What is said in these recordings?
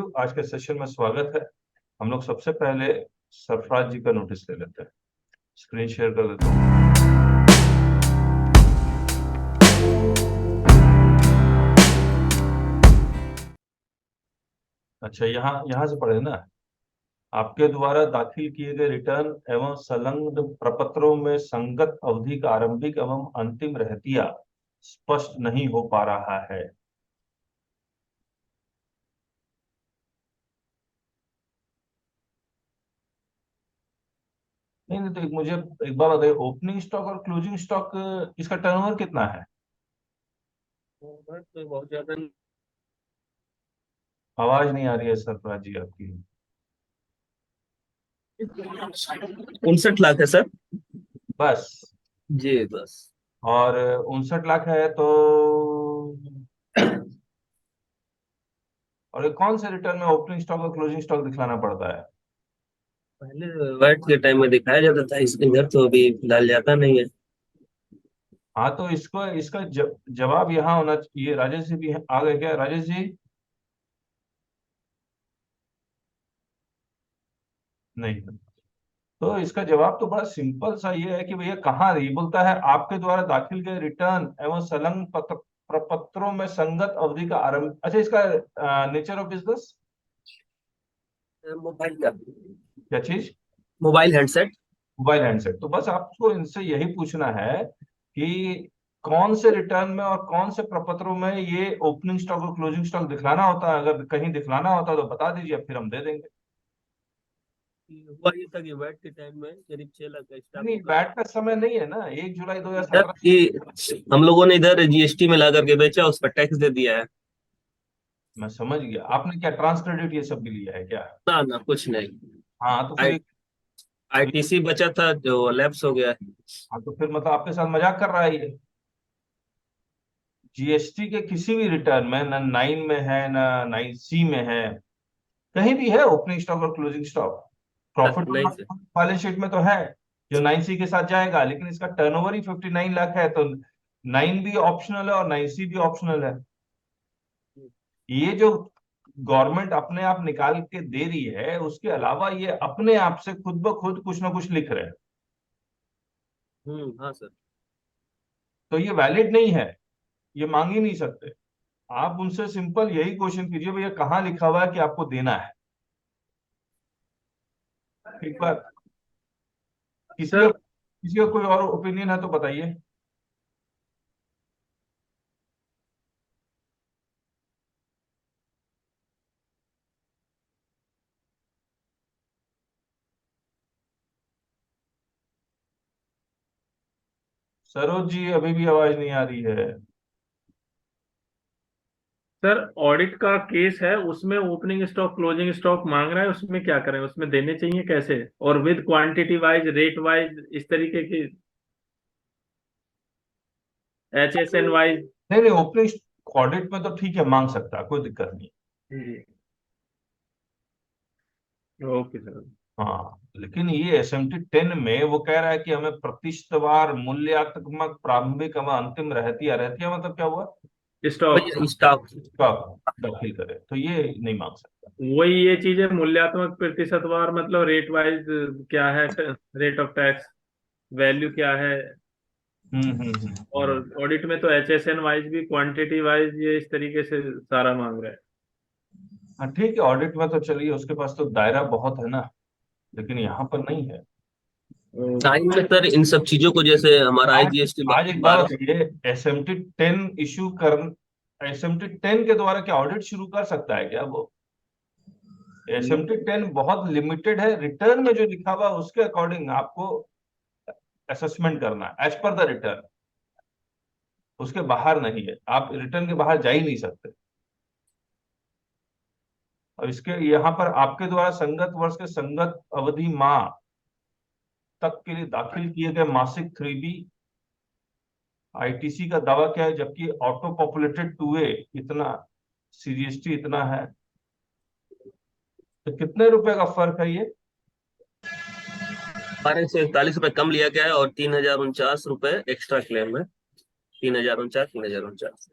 You. आज के session में स्वागत है। हम लोग सबसे पहले सरफराज जी का नोटिस ले लेते हैं। स्क्रीन शेयर कर देता हूँ। अच्छा, यहाँ यहाँ से पढ़े ना। आपके द्वारा दाखिल किए गए रिटर्न एवं संलग्न प्रपत्रों में संगत अवधि का आरंभिक एवं अंतिम रहतिया स्पष्ट नहीं हो पा रहा है। नहीं नहीं, तो मुझे एक बार बताइए, ओपनिंग स्टॉक और क्लोजिंग स्टॉक इसका टर्नओवर कितना है? तो बहुत ज्यादा आवाज नहीं आ रही है सरफराज जी आपकी। 59 लाख है सर। बस। जी बस। और 59 लाख है तो, और ये कौन से रिटर्न में ओपनिंग स्टॉक और क्लोजिंग स्टॉक दिखलाना पड़ता है? पहले वैट के टाइम में दिखाया जाता था, इसके इधर तो अभी फिलहाल जाता नहीं है। हाँ, तो इसको इसका जवाब यहाँ होना चाहिए। राजेश जी भी आ गए क्या, राजेश जी? नहीं। तो इसका जवाब तो बड़ा सिंपल सा ये है कि भैया कहाँ ये बोलता है आपके द्वारा दाखिल गए रिटर्न एवं संलग्न प्रपत्रों में संगत अवधि का आरंभ। अच्छा, इसका नेचर ऑफ बिजनेस मोबाइल का, क्या चीज? Mobile handset. Mobile handset. तो बस आपको इनसे यही पूछना है कि कौन से रिटर्न में और कौन से प्रपत्रों में ये ओपनिंग स्टॉक और क्लोजिंग स्टॉक दिखलाना होता है। अगर कहीं दिखलाना होता है तो बता दीजिए, फिर हम दे देंगे। हुआ ये था कि वैट के टाइम में करीब 6 लाख का स्टॉक नहीं, होगा। बैट का समय नहीं है ना, 1 जुलाई दो हजार इधर सत्रह की हम लोगों ने इधर जीएसटी में ला करके बेचा, उस पर टैक्स दे दिया है। मैं समझ गया। आपने क्या ट्रांस क्रेडिट ये सब भी लिया है क्या? ना ना, कुछ नहीं। हाँ तो आई फिर आईटीसी बचा था जो लैप्स हो गया है। हाँ तो फिर मतलब आपके साथ मजाक कर रहा है ये। जीएसटी के किसी भी रिटर्न में ना 9 में है ना 9C में है, कहीं भी है ओपनिंग स्टॉक और क्लोजिंग स्टॉक। प्रॉफिट नहीं सर। बैलेंस शीट में तो है जो 9C के साथ जाएगा, लेकिन इसका टर्नओवर ही 59 लाख है, तो 9 भी ऑप्शनल है और 9C भी ऑप्शनल है। ये जो गवर्नमेंट अपने आप निकाल के दे रही है, उसके अलावा ये अपने आप से खुद ब खुद कुछ ना कुछ लिख रहे हैं। हाँ सर। तो ये वैलिड नहीं है, ये मांग ही नहीं सकते। आप उनसे सिंपल यही क्वेश्चन कीजिए, भैया कहाँ लिखा हुआ है कि आपको देना है। एक बार सर किसी का कोई और ओपिनियन है तो बताइए। सरोज जी, अभी भी आवाज नहीं आ रही है। सर ऑडिट का केस है, उसमें ओपनिंग स्टॉक क्लोजिंग स्टॉक मांग रहा है, उसमें क्या करें? उसमें देने चाहिए कैसे? और with quantity wise, rate wise, इस तरीके की, HSN वाइज। नहीं नहीं, ओपनिंग ऑडिट में तो ठीक है, मांग सकता है, कोई दिक्कत नहीं। जी। Okay sir. हाँ, लेकिन ये SMT 10 में वो कह रहा है कि हमें प्रतिशतवार मूल्यात्मक प्रारंभिक एवं अंतिम रहतिया रहतिया मतलब क्या हुआ, स्टॉक। वही स्टॉक। स्टॉक दाखिल करे, तो ये नहीं मांग सकता। वही ये चीजें मूल्यात्मक प्रतिशतवार मतलब रेट वाइज क्या है, रेट ऑफ टैक्स, वैल्यू क्या है। और हम्म। ऑडिट में तो HSN वाइज भी, क्वांटिटी वाइज, ये इस तरीके से सारा मांग रहा है। हाँ ठीक है, ऑडिट में तो चलिए, उसके पास तो दायरा बहुत है ना, लेकिन यहाँ पर नहीं है। टाइम में सर इन सब चीजों को, जैसे हमारा आज आईजीएसटी आज एक बात 12। बताइए, SMT 10 इशू कर, SMT 10 के द्वारा क्या ऑडिट शुरू कर सकता है क्या वो? SMT 10 बहुत लिमिटेड है, रिटर्न में जो लिखा हुआ है उसके अकॉर्डिंग आपको असेसमेंट करना है, एज पर द रिटर्न। उसके बाहर नहीं है, आप रिटर्न के बाहर जा ही नहीं सकते। और इसके यहाँ पर आपके द्वारा संगत वर्ष के संगत अवधि माह तक के लिए दाखिल किए गए मासिक 3B आईटीसी का दावा क्या है, जबकि ऑटो पॉपुलेटेड 2A इतना, CGST इतना है, तो कितने रुपए का फर्क है ये? 1241 रुपये कम लिया गया है और 3049 रुपये एक्स्ट्रा क्लेम है। 3049, 3049।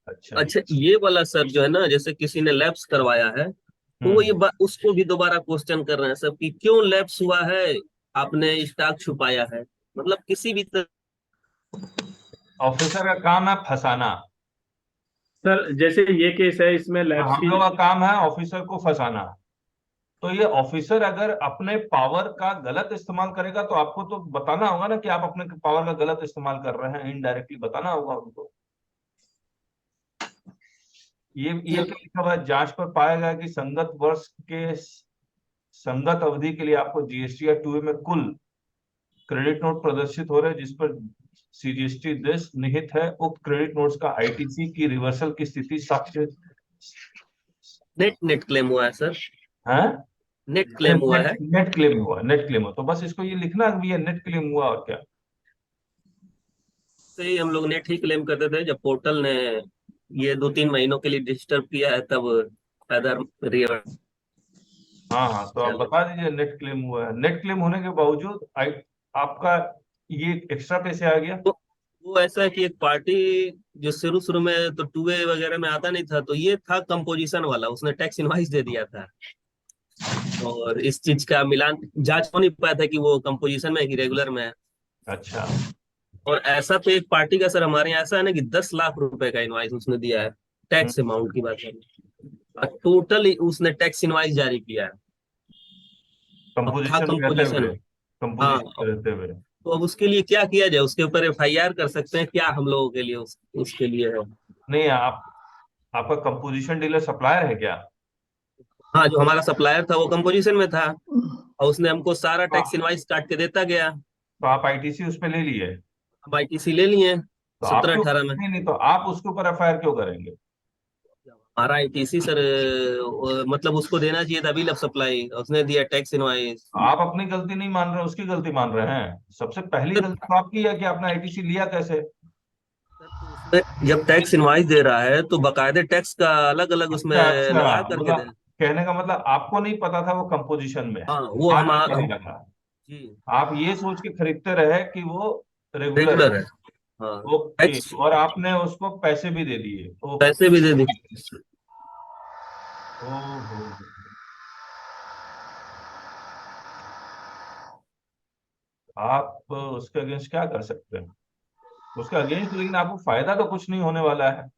अच्छा अच्छा, ये वाला सर जो है ना, जैसे किसी ने लैप्स करवाया है, तो वो ये उसको भी दोबारा क्वेश्चन कर रहे हैं सब कि क्यों लैप्स हुआ है, आपने स्टॉक छुपाया है, मतलब किसी भी तरह। ऑफिसर का काम है फंसाना, सर जैसे ये केस है, इसमें और लैब्स हम की। लोग का काम है ऑफिसर को फंसाना। तो ये ऑफिसर अगर अपने पावर का गलत इस्तेमाल करेगा तो आपको तो बताना होगा ना कि आप अपने पावर का गलत इस्तेमाल कर रहे हैं, इनडायरेक्टली बताना होगा उनको। ये क्या लिखा हुआ है, जांच पर पाया गया कि संगत वर्ष के संगत अवधि के लिए आपको जीएसटी या टूए में कुल क्रेडिट नोट प्रदर्शित हो रहे हैं जिस पर सीजीएसटी देश निहित है। उक्त क्रेडिट नोट्स का आईटीसी की रिवर्सल की स्थिति साक्ष्य नेट नेट क्लेम हुआ है सर, है। नेट क्लेम हुआ नेट है। नेट क्लेम हुआ, नेट क्लेम हुआ, तो बस इसको ये लिखना भी है, नेट क्लेम हुआ, और क्या। से ही हम लोग नेट ही क्लेम करते थे, जब पोर्टल ने ये 2-3 महीनों के लिए डिस्टर्ब किया है तब अदर रिवर। हाँ हाँ, तो आप चलो, बता दीजिए नेट क्लेम हुआ है। नेट क्लेम होने के बावजूद आपका ये एक्स्ट्रा पैसे आ गया। तो वो ऐसा है कि एक पार्टी जो शुरू शुरू में तो टूए वगैरह में आता नहीं था, तो ये था कंपोजिशन वाला, उसने टैक्स इनवाइस दे दिया था, और इस चीज का मिलान जांच हो नहीं पाया था कि वो कंपोजिशन में है कि रेगुलर में है। अच्छा। और ऐसा तो एक पार्टी का सर हमारे यहाँ ऐसा है ना कि 10 लाख रुपए का इनवाइस उसने दिया है, टैक्स अमाउंट की बात है, और टोटल उसने टैक्स इनवाइस जारी किया है, और था कंपोजिशन में रहते कंपोजिशन। हुए, हाँ, कंपोजिशन में रहते हुए। तो अब उसके लिए क्या किया जाए, उसके ऊपर एफआईआर कर सकते हैं क्या हम लोगों के लिए, उसके लिए है। नहीं, आपका कंपोजिशन डीलर सप्लायर है क्या? हाँ, जो हमारा सप्लायर था वो कंपोजिशन में था, और उसने हमको सारा टैक्स तो इनवाइस काट के देता गया। आप आईटीसी उस पे ले लिए, हम आईटीसी ले लिए तो आप सत्रह क्यों, अठारह में। नहीं नहीं, तो आप उसके ऊपर एफआईआर क्यों करेंगे? हमारा आईटीसी सर, मतलब उसको देना चाहिए था बिल ऑफ सप्लाई, उसने दिया टैक्स इनवाइस। आप अपनी गलती नहीं मान रहे, उसकी गलती मान रहे हैं। सबसे पहली सर, गलती तो आपकी है कि आपने आईटीसी लिया कैसे। तो उसमें जब टैक्स इनवाइस दे रहा है तो बकायदे टैक्स का अलग अलग उसमें अच्छा अच्छा, लगा करके दे। मतलब कहने का मतलब आपको नहीं पता था वो कंपोजिशन में है, हाँ, वो बाद में हम पता लगा। जी आप ये सोच के खरीदते रहे कि वो रेगुलर है। रेगुलर है। हाँ, ओके, टैक्स और आपने उसको पैसे भी दे दिए। पैसे भी दे दी। ओहो, आप उसके अगेंस्ट क्या कर सकते हैं? उसके अगेंस्ट लेकिन आपको फायदा तो कुछ नहीं होने वाला है।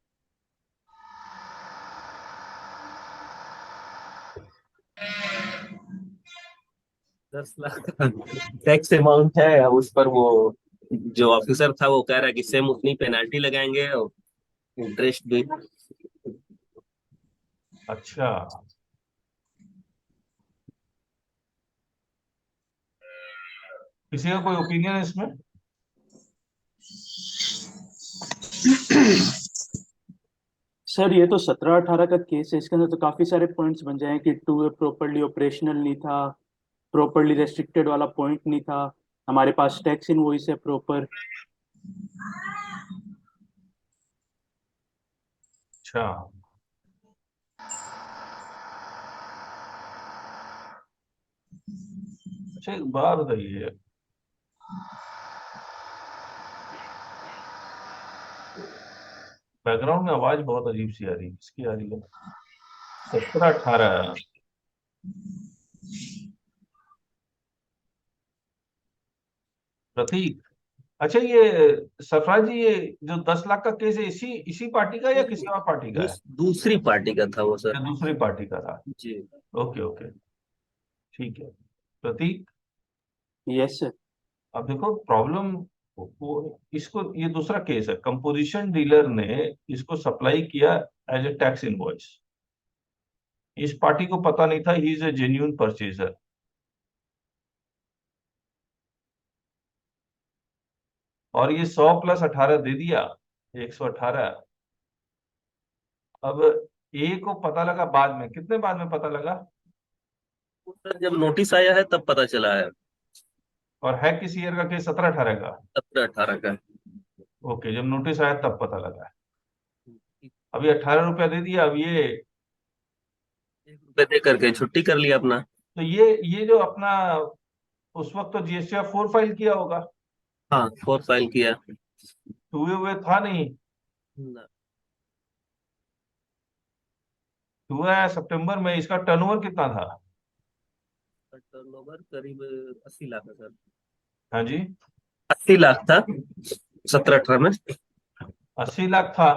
10 लाख टैक्स अमाउंट है, अब उस पर वो जो ऑफिसर था वो कह रहा है कि सेम उतनी पेनाल्टी लगाएंगे और इंटरेस्ट भी। अच्छा, किसी का कोई ओपिनियन है इसमें? सर ये तो 17-18 का केस है, इसके अंदर तो काफी सारे पॉइंट्स बन जाए कि टू वे प्रॉपरली ऑपरेशनल नहीं था, प्रॉपरली रेस्ट्रिक्टेड वाला पॉइंट नहीं था, हमारे पास टैक्स इनवॉइस है प्रॉपर। अच्छा अच्छा, एक बात बताइए, बैकग्राउंड में आवाज बहुत अजीब सी आ रही है, किसकी आ रही है? 17-18, प्रतीक। अच्छा, ये सरफराज जी, ये जो 10 लाख का केस है, इसी इसी पार्टी का या किसी और पार्टी का है? दूसरी पार्टी का था वो सर। या दूसरी पार्टी का था? जी। ओके ओके, ठीक है। प्रतीक, यस सर। अब देखो प्रॉब्लम, वो इसको, ये दूसरा केस है, कंपोजिशन डीलर ने इसको सप्लाई किया एज ए टैक्स इनवॉइस। इस पार्टी को पता नहीं था he is a genuine purchaser, और ये 100 + 18 दे दिया, 118। अब ए को पता लगा बाद में, कितने बाद में पता लगा? वो सर जब नोटिस आया है तब पता चला है। और है किस ईयर का केस, 17-18 का? 17-18 का। ओके, जब नोटिस आया तब पता लगा। अभी 18 रुपया दे दिया। अब ये, 1 रुपए दे करके छुट्टी कर लिया अपना। तो ये जो अपना, उस वक्त तो जीएसटी 4 फाइल किया होगा, हाँ, 4 फाइल किया। हुए हुए था नहीं। ना, हुआ है सितंबर में, इसका टर्नओवर कितना था? टर्नओवर करीब 80 लाख है सर। हाँ जी, 80 लाख था 17-18 में। 80 लाख था।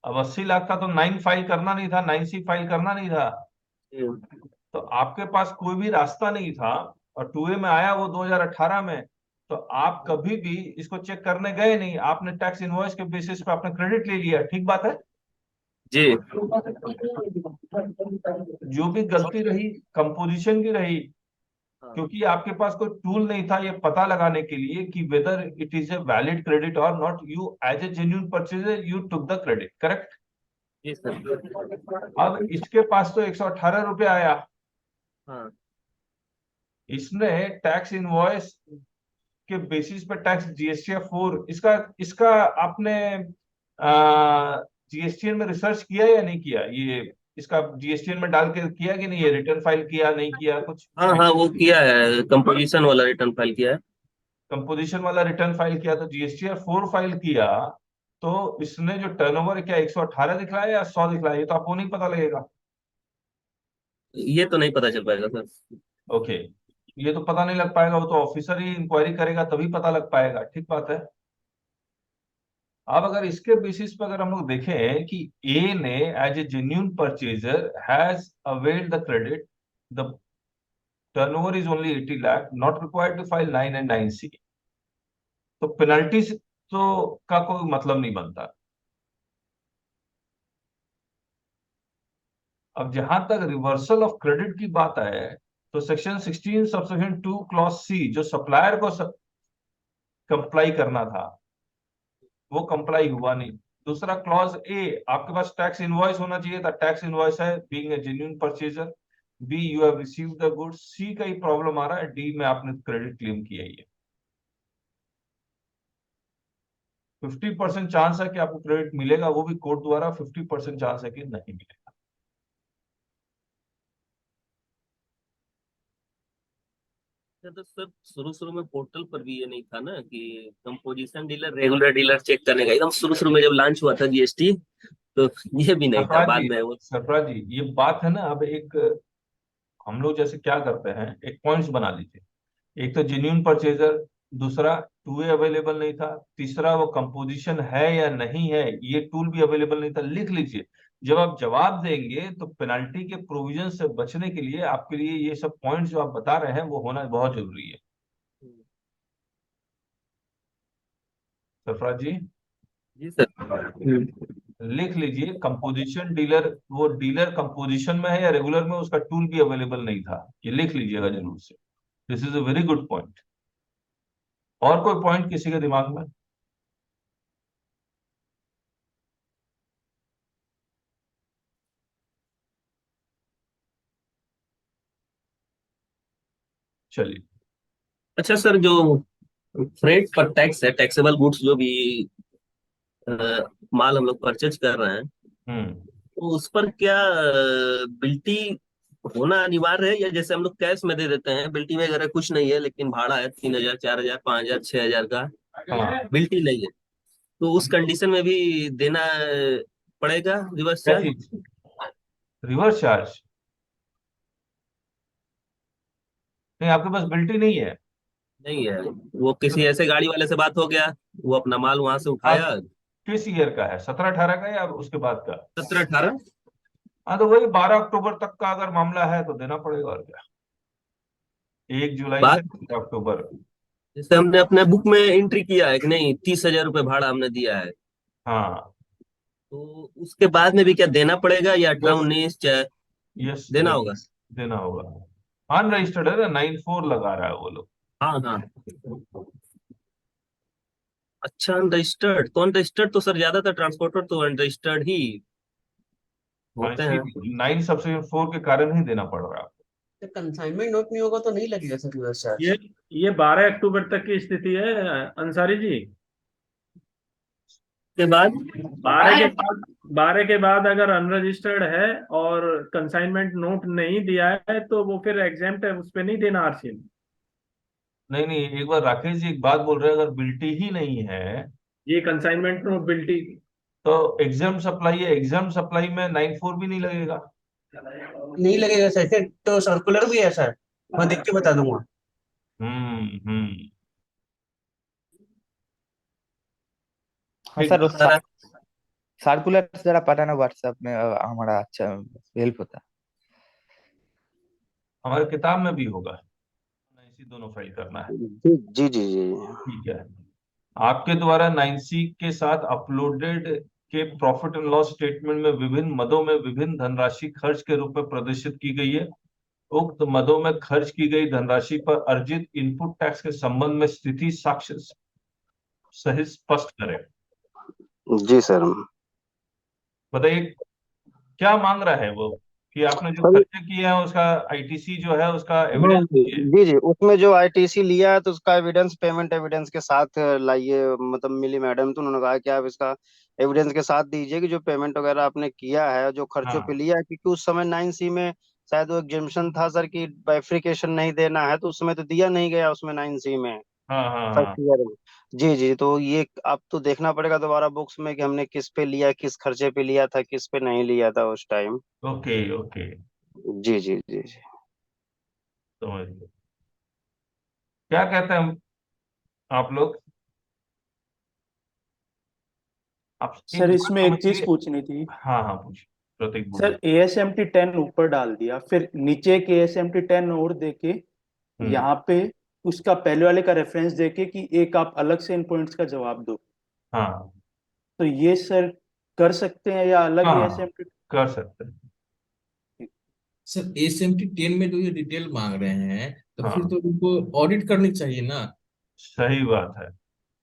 अब 80 लाख था तो 9 फाइल करना नहीं था, 9C फाइल करना नहीं था। तो आपके पास कोई भी रास्ता नहीं था, और 2A में आया वो 2018 में। तो आप कभी भी इसको चेक करने गए नहीं, आपने टैक्स इनवॉइस के बेसिस पे आपने क्रेडिट ले लिया, ठीक बात है। जी। जो भी गलती रही कंपोजिशन की रही, हाँ क्योंकि आपके पास कोई टूल नहीं था ये पता लगाने के लिए कि whether it is a valid credit और not, you as a genuine purchaser you took the credit, correct. जी सर। अब इसके पास तो 118 रुपये आया, हाँ इसने टैक्स इनवॉइस के बेसिस पे टैक्स GSTF 4, इसका इसका आपने GSTN में रिसर्च किया या नहीं किया? ये इसका GSTN में डाल के किया कि नहीं, ये रिटर्न फाइल किया नहीं किया कुछ? हाँ हाँ, वो किया है, कंपोजिशन वाला रिटर्न फाइल किया है। कंपोजिशन वाला रिटर्न फाइल किया तो GSTF 4 फाइल किया, तो इसने जो टर्नओवर क्या 118 दिखलाया या 100 दिखलाया, ये तो आपको नहीं पता लगेगा। ये तो नहीं पता चल पाएगा सर। ओके, ये तो पता नहीं लग पाएगा, वो तो ऑफिसर ही इंक्वायरी करेगा तभी पता लग पाएगा, ठीक बात है। अब अगर इसके बेसिस पे अगर हम लोग देखें कि ए ने as a genuine purchaser has availed the credit, the turnover is only 80 lakh, not required to file 9 and 9C, तो पेनल्टी तो का कोई मतलब नहीं बनता। अब जहां तक रिवर्सल ऑफ क्रेडिट की बात है, तो सेक्शन 16 सबसेक्शन 2 क्लॉज C जो सप्लायर को कंप्लाई करना था वो कंप्लाई हुआ नहीं। दूसरा क्लॉज ए, आपके पास टैक्स इनवॉइस होना चाहिए था, टैक्स इनवॉइस है, being a genuine purchaser. B, you have received the goods. C का ही प्रॉब्लम आ रहा है, डी में आपने क्रेडिट क्लेम किया ही है। 50% चांस है कि आपको क्रेडिट मिलेगा, वो भी कोर्ट द्वारा, 50% चांस है कि नहीं मिलेगा। अच्छा, तो सर शुरू शुरू में पोर्टल पर भी ये नहीं था ना कि composition dealer regular dealer check करने का, एकदम शुरू शुरू में जब लॉन्च हुआ था जीएसटी, तो ये भी नहीं था, सरफराज बाद जी, में वो। सरफराज जी, ये बात है ना, अब एक हम लोग जैसे क्या करते हैं, एक पॉइंट्स बना लीजिए। एक तो जेन्यून परचेजर, दूसरा 2A अवेलेबल नहीं था, तीसरा वो कंपोजिशन है या नहीं है ये टूल भी अवेलेबल नहीं था, लिख लीजिए। जब आप जवाब देंगे तो पेनल्टी के प्रोविजन से बचने के लिए आपके लिए ये सब पॉइंट्स जो आप बता रहे हैं वो होना बहुत जरूरी है। सरफराज जी, जी सर। लिख लीजिए कंपोजिशन डीलर, वो डीलर कंपोजिशन में है या रेगुलर में, उसका टूल भी अवेलेबल नहीं था, ये लिख लीजिएगा जरूर से। This is a very good point. और कोई पॉइंट किसी के दिमाग में? चलिए। अच्छा सर, जो फ्रेट पर टैक्स है, टैक्सेबल गुड्स जो भी अ, माल हम लोग परचेज कर रहे हैं, हम्म। तो उस पर क्या बिल्टी होना अनिवार्य है, या जैसे हम लोग कैश में दे देते हैं, बिल्टी वगैरह कुछ नहीं है लेकिन भाड़ा है 3,000 4,000 5,000 6,000 का, हाँ, बिल्टी नहीं है, तो उस कंडीशन में भी देना पड़ेगा रिवर्स क्या चार्ज? चीज? Reverse charge? नहीं, आपके पास बिल्टी नहीं है। नहीं है, वो किसी ऐसे गाड़ी वाले से बात हो गया, वो अपना माल वहां से आप उठाया। किस ईयर का है, 17-18 का या उसके बाद का? 17-18। हाँ, तो वही 12 अक्टूबर तक का अगर मामला है तो देना पड़ेगा, और क्या। 1 जुलाई से बात 15 अक्टूबर। जैसे हमने अपने बुक में एंट्री किया है कि नहीं, 30,000 रुपये भाड़ा हमने दिया है, हाँ। तो उसके बाद में भी क्या देना पड़ेगा, या यस, 18-19 यस, देना होगा? देना होगा। अनरजिस्टर्ड है ना, 9(4) लगा रहा है वो लोग। हाँ हाँ। अच्छा, अनरजिस्टर्ड, तो अनरजिस्टर्ड तो सर ज्यादातर ट्रांसपोर्टर तो अनरजिस्टर्ड ही हाँ, होते हैं। इसी 9 सबसेक्शन 4 के कारण ही देना पड़ रहा है। तो कंसाइनमेंट नोट नहीं होगा तो नहीं लगेगा सर रिवर्स चार्ज। ये ये 12 अक्टूबर तक की स्थिति है अंसारी जी। के बाद 12 के बाद अगर अनरजिस्टर्ड है और कंसाइनमेंट नोट नहीं दिया है तो वो फिर एग्जेम्प्ट है, उस पे नहीं देना आरसी। नहीं नहीं, एक बार राकेश जी एक बात बोल रहे हैं, अगर बिल्टी ही नहीं है ये कंसाइनमेंट नोट बिल्टी। तो एग्जाम सप्लाई है, एग्जाम सप्लाई में 9(4) भी नहीं लगेगा। नहीं लगेगा सर, फिर तो सर्कुलर भी है सर, मैं देख के बता दूंगा। हम्म। हाँ ठीक सर, वो सर सर्कुलर जरा पठाना व्हाट्सएप में, हमारा अच्छा हेल्प होता। हमारे किताब में भी होगा, इसी दोनों फाइल करना है। जी जी जी जी। ठीक है। आपके द्वारा 9C के साथ अपलोडेड के प्रॉफिट एंड लॉस स्टेटमेंट में विभिन्न मदों में विभिन्न धनराशि खर्च के रूप में प्रदर्शित की गई है। उक्त मदों में खर्च की गई धनराशि पर अर्जित इनपुट टैक्स के संबंध में स्थिति साक्ष्य सहित स्पष्ट करें। जी सर। बताइए क्या मांग रहा है वो, कि आपने जो सर खर्चे किए हैं उसका आईटीसी जो है उसका हाँ एविडेंस जी दीजिए। जी जी, उसमें जो आईटीसी लिया है तो उसका एविडेंस, पेमेंट एविडेंस के साथ लाइए। मतलब मिली मैडम तो उन्होंने कहा कि आप इसका एविडेंस के साथ दीजिए कि जो पेमेंट वगैरह आपने किया है, जो खर्चों पे हाँ लिया है, क्योंकि उस समय 9C में शायद वो एग्जेम्पशन था सर कि बाइफिकेशन नहीं देना है, तो उस समय तो दिया नहीं गया उसमें 9C में, हाँ हाँ फर्स्ट हाँ। ईयर में। जी जी, तो ये आप तो देखना पड़ेगा दोबारा बुक्स में कि हमने किस पे लिया, किस खर्चे पे लिया था, किस पे नहीं लिया था उस टाइम। ओके ओके, जी जी जी जी। समझ गए। क्या कहते हैं आप लोग, आप एक सर बात इसमें एक चीज समझिए। पूछनी थी। हाँ हाँ पूछिए, प्रतीक सर बोलिए। ASMT 10 ऊपर डाल दिया, फिर नीचे एक ASMT 10 और देके हम्म। यहाँ पे उसका पहले वाले का रेफरेंस देके कि एक आप अलग से इन पॉइंट्स का जवाब दो, हाँ तो ये सर कर सकते हैं या अलग हाँ हाँ, ASMT? कर सकते हैं। सर ASMT 10 में जो ये डिटेल मांग रहे हैं, तो फिर हाँ, तो उनको ऑडिट करनी चाहिए ना। सही बात है।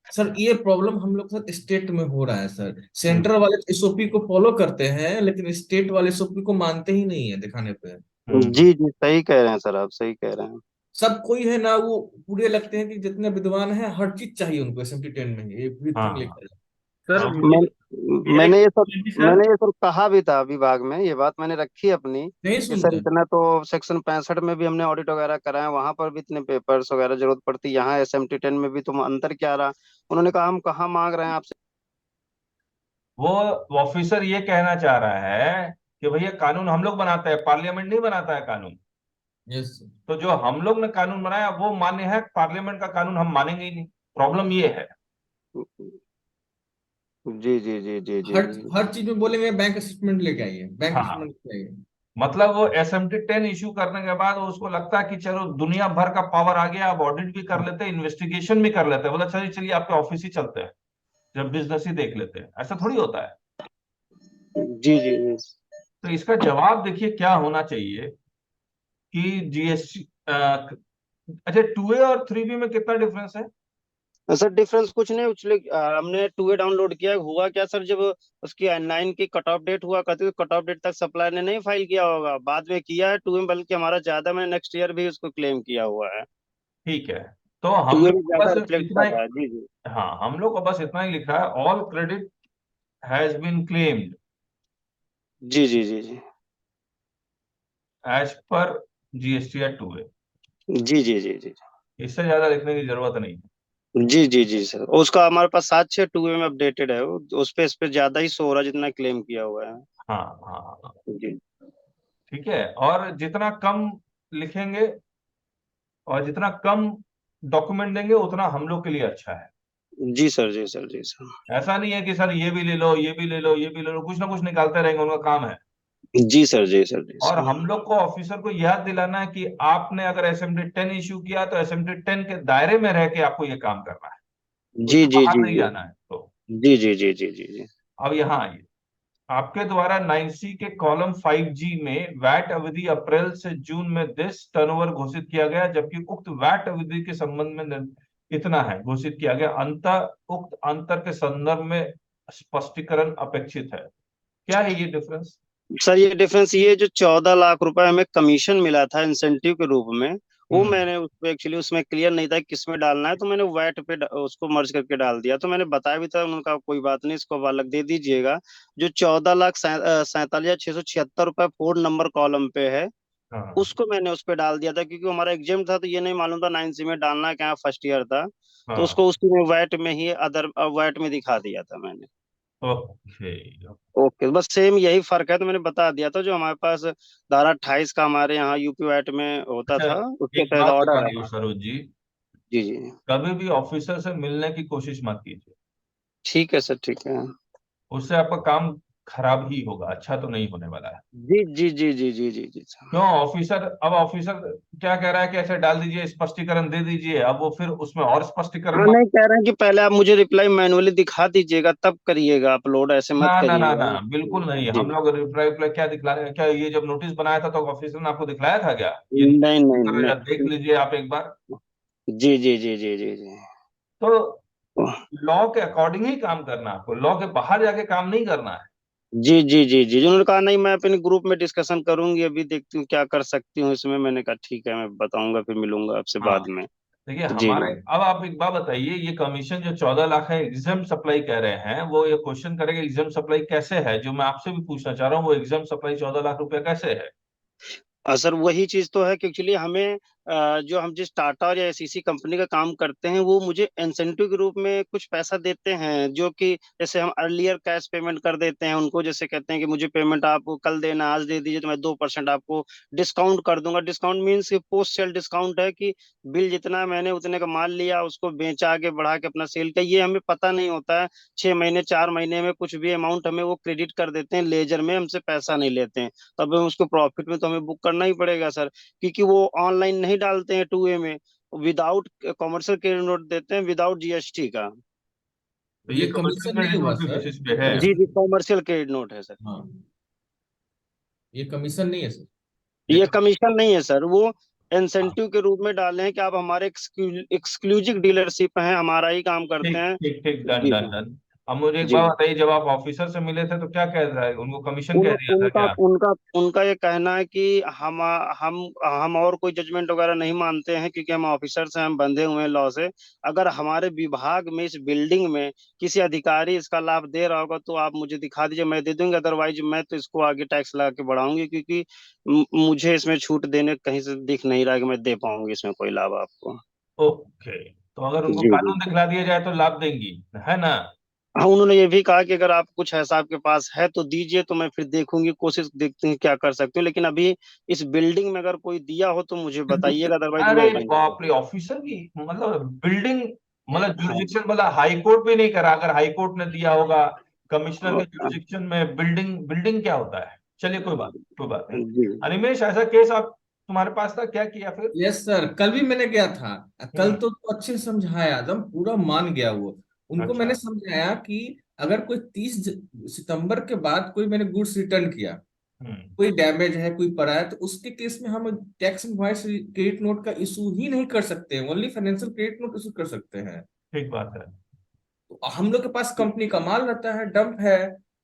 सर ये प्रॉब्लम हम लोग के साथ स्टेट में हो रहा है सर। हम्म सेंट्रल वाले एसओपी को फॉलो करते हैं, लेकिन स्टेट वाले एसओपी को मानते ही नहीं है दिखाने पे। हम्म। जी जी, सही कह रहे हैं सर, आप सही कह रहे हैं। सब कोई है ना, वो पूरे लगते हैं कि जितने विद्वान हैं हर चीज चाहिए उनको ASMT 10 में ही एवरीथिंग हाँ, लिखा है। सर अब मैं मेरे सर। मैंने ये सब कहा भी था विभाग में, ये बात मैंने रखी अपनी नहीं कि सर सुनते। इतना तो सेक्शन 65 में भी हमने ऑडिट वगैरह कराए, वहां पर भी इतने पेपर्स वगैरह जरूरत पड़ती, यहाँ SMT 10 में भी तुम अंतर क्या रहा। उन्होंने कहा हम कहाँ मांग रहे हैं आपसे। वो ऑफिसर ये कहना चाह रहा है कि भैया कानून हम लोग बनाते हैं, पार्लियामेंट नहीं बनाता है कानून। यस। तो जो हम लोग ने कानून बनाया वो मान्य है, पार्लियामेंट का कानून हम मानेंगे ही नहीं। प्रॉब्लम ये है। जी जी जी जी जी हर जी। हर चीज में बोलेंगे बैंक स्टेटमेंट लेके आइए, बैंक हाँ, स्टेटमेंट लेके आइए। मतलब वो SMT 10 इशू करने के बाद उसको लगता है कि चलो दुनिया भर का पावर आ गया, अब ऑडिट भी कर लेते हैं, इन्वेस्टिगेशन भी कर लेते हैं, बोला चलिए चलिए आपके ऑफिस ही चलते हैं, जब बिजनेस ही देख लेते हैं। ऐसा थोड़ी होता है। जी जी जी। तो इसका जवाब देखिए क्या होना चाहिए कि जीएसटी, अच्छा 2A और 3B में कितना डिफरेंस है? सर डिफरेंस कुछ नहीं, उसने हमने 2A डाउनलोड किया, हुआ क्या सर, जब उसकी 9 की कट ऑफ डेट हुआ करती तो कट ऑफ डेट तक सप्लायर ने नहीं फाइल किया होगा, बाद में किया है 2A, बल्कि हमारा ज्यादा, मैंने नेक्स्ट ईयर भी उसको क्लेम किया हुआ है। ठीक है, तो हम 2A लोग में को ज्यादा बस रिफ्लेक्ट इतना कर ही, रहा है। जी जी। हाँ हम लोग को बस इतना ही लिखा है, all credit has been claimed जी जी जी जी एज पर जीएसटी या 2A। जी जी जी जी इससे ज्यादा लिखने की जरूरत नहीं है। जी जी जी सर, उसका हमारे पास 7/6 2A में अपडेटेड है वो, उस पे ज्यादा ही सो रहा है जितना क्लेम किया हुआ है। हाँ हाँ हाँ, जी ठीक है। और जितना कम लिखेंगे और जितना कम डॉक्यूमेंट देंगे उतना हम लोग के लिए अच्छा है। जी सर जी सर जी सर। ऐसा नहीं है कि सर ये भी ले लो, ये भी ले लो, ये भी ले लो, कुछ ना कुछ निकालते रहेंगे, उनका काम है। जी सर जी सर जी और सर। हम लोग को ऑफिसर को याद दिलाना है कि आपने अगर SMT 10 इशू किया तो SMT 10 के दायरे में रह के आपको ये काम करना है, जी उससे जी बाहर जी नहीं जी जाना है। तो जी जी जी जी जी जी। अब यहाँ आइए, आपके द्वारा 9C के कॉलम 5G में वैट अवधि अप्रैल से जून में दिस टर्नओवर घोषित किया गया, जबकि उक्त वैट अवधि के संबंध में इतना है घोषित किया गया, अंतर उक्त अंतर के संदर्भ में स्पष्टीकरण अपेक्षित है। क्या है ये डिफरेंस? सर ये डिफरेंस, ये जो 14 लाख रुपए हमें कमीशन मिला था इंसेंटिव के रूप में, वो हम्म। मैंने उसको एक्चुअली उसमें क्लियर नहीं था किस में डालना है, तो मैंने वैट पे उसको मर्ज करके डाल दिया, तो मैंने बताया भी था, उनका कोई बात नहीं, इसको अलग दे दीजिएगा। जो 14,47,676 रुपए 4 नंबर कॉलम पे है, हाँ उसको मैंने उस पे डाल दिया था, क्योंकि हमारा एग्जाम था तो ये नहीं मालूम था 9C में डालना है क्या, फर्स्ट ईयर था, तो हाँ, उसको उसी में वैट में ही अदर वैट में दिखा दिया था मैंने। ओके। ओके, बस सेम यही फर्क है, तो मैंने बता दिया था। जो हमारे पास धारा 28 का हमारे यहाँ यूपी वैट में होता अच्छा, था, उसके एक तहत बात ऑर्डर बताइए आया। सरोज जी, जी जी, कभी भी ऑफिसर से मिलने की कोशिश मत कीजिए, ठीक है सर, ठीक है। उससे आपका काम खराब ही होगा, अच्छा तो नहीं होने वाला है। जी जी जी जी जी जी जी सर। क्यों? ऑफिसर, अब ऑफिसर क्या कह रहा है कि ऐसे डाल दीजिए, स्पष्टीकरण दे दीजिए, अब वो फिर उसमें और स्पष्टीकरण हाँ, नहीं, कह रहे हैं कि पहले आप मुझे रिप्लाई मैनुअली दिखा दीजिएगा, तब करिएगा अपलोड, ऐसे ना मत ना ना करिएगा। ना, बिल्कुल नहीं। जी, हम लोग रिप्लाई रिप्लाई क्या दिखला रहे हैं? क्या ये जब नोटिस बनाया था तो ऑफिसर ने आपको दिखलाया था क्या? ये नहीं नहीं जरा देख नहीं। लीजिए आप एक बार। जी जी जी जी जी जी। तो लॉ के अकॉर्डिंग ही काम करना है आपको, लॉ के बाहर जाके काम नहीं करना है। जी जी जी जी जी, उन्होंने कहा नहीं, मैं अपने ग्रुप में डिस्कशन करूंगी, अभी देखती हूँ क्या कर सकती हूँ इसमें। मैंने कहा ठीक है, मैं बताऊंगा, फिर मिलूंगा आपसे हाँ, बाद में। देखिए जी हमारे, अब आप एक बात बताइए, ये कमीशन जो 14 लाख है एग्जाम सप्लाई कह रहे हैं, वो ये क्वेश्चन करेगा एग्जाम सप्लाई कैसे है, जो मैं आपसे भी पूछना चाह रहा हूँ, वो एग्जाम सप्लाई 14 लाख रुपया कैसे है? सर वही चीज तो है कि एक्चुअली हमें जो हम जिस टाटा और या एसईसी कंपनी का काम करते हैं, वो मुझे इंसेंटिव के रूप में कुछ पैसा देते हैं, जो कि जैसे हम अर्लियर कैश पेमेंट कर देते हैं उनको, जैसे कहते हैं कि मुझे पेमेंट आप कल देना, आज दे दीजिए तो मैं 2% आपको डिस्काउंट कर दूंगा। Discount means post sale discount है, कि बिल जितना मैंने उतने का माल लिया, उसको बेचा, आगे बढ़ा के अपना सेल किया, ये हमें पता नहीं होता है। 6 महीने 4 महीने में कुछ भी अमाउंट हमें वो क्रेडिट कर देते हैं लेजर में, हमसे पैसा नहीं लेते हैं। तब हम उसको प्रॉफिट में तो हमें बुक करना ही पड़ेगा सर, क्योंकि वो ऑनलाइन नहीं डालते हैं 2A में, विदाउट कॉमर्शियल क्रेडिट नोट देते हैं, विदाउट जीएसटी का। तो ये ये कमीशन कमीशन नहीं क्रेडिट हुआ नोट के सर, बेसिस पे ये है। जी कमीशन। जी, कॉमर्शियल क्रेडिट नोट है सर। हाँ, ये कमीशन नहीं है सर। ये ये कमीशन, कमीशन नहीं है सर, वो इंसेंटिव के रूप में डाले हैं कि आप हमारे एक्सक्लूसिव डीलरशिप हैं, हमारा ही काम करते ठीक हैं। ठीक ठीक, डन जी डन डन। अब मुझे एक जी। बात बताइए, जब आप ऑफिसर से मिले थे तो क्या कह रहा है, उनको कमीशन उन कह दिया था उनका क्या? उनका उनका ये कहना है कि हम और कोई जजमेंट वगैरह नहीं मानते हैं, क्योंकि हम ऑफिसर्स हैं, हम बंधे हुए हैं लॉ से। अगर हमारे विभाग में, इस बिल्डिंग में किसी अधिकारी इसका लाभ दे रहा होगा तो आप मुझे दिखा दीजिए, मैं दे दूंगी, अदरवाइज मैं तो इसको आगे टैक्स लगा के बढ़ाऊंगी, क्योंकि मुझे इसमें छूट देने कहीं से दिख नहीं रहा है कि मैं दे पाऊंगी इसमें कोई लाभ आपको। ओके, तो अगर उनको जी जी। कानून दिखला दिया जाए तो लाभ देंगी, है ना? हाँ, उन्होंने ये भी कहा कि अगर आप कुछ ऐसा आपके पास है तो दीजिए, तो मैं फिर देखूंगी, कोशिश देखती हूँ क्या कर सकती हूँ, लेकिन अभी इस बिल्डिंग में अगर कोई दिया हो तो मुझे बताइएगा, अदरवाइज अरे मैं भी नहीं बाप रे, दूंगा। ऑफिसर की मतलब बिल्डिंग, मतलब हाँ। जुरिडिक्शन, मतलब हाई कोर्ट भी नहीं करा, अगर हाई कोर्ट ने दिया होगा कमिश्नर के जुरिडिक्शन में, बिल्डिंग बिल्डिंग क्या होता है? चलिए कोई बात नहीं। जी अनिमेश, ऐसा केस आप, तुम्हारे पास था, क्या किया फिर? यस सर, कल भी मैंने गया था। कल हम्म। तो अच्छे से समझाया, एकदम पूरा मान गया वो। उनको अच्छा। मैंने समझाया कि अगर कोई 30 सितंबर के बाद कोई मैंने गुड्स रिटर्न किया, हम्म। कोई डैमेज है, कोई पड़ा है, तो उसके केस में हम टैक्स इनवॉइस क्रेडिट नोट का इशू ही नहीं कर सकते हैं, only financial credit note issue कर सकते हैं। ठीक बात है। तो हम लोग के पास कंपनी का माल रहता है, डंप है।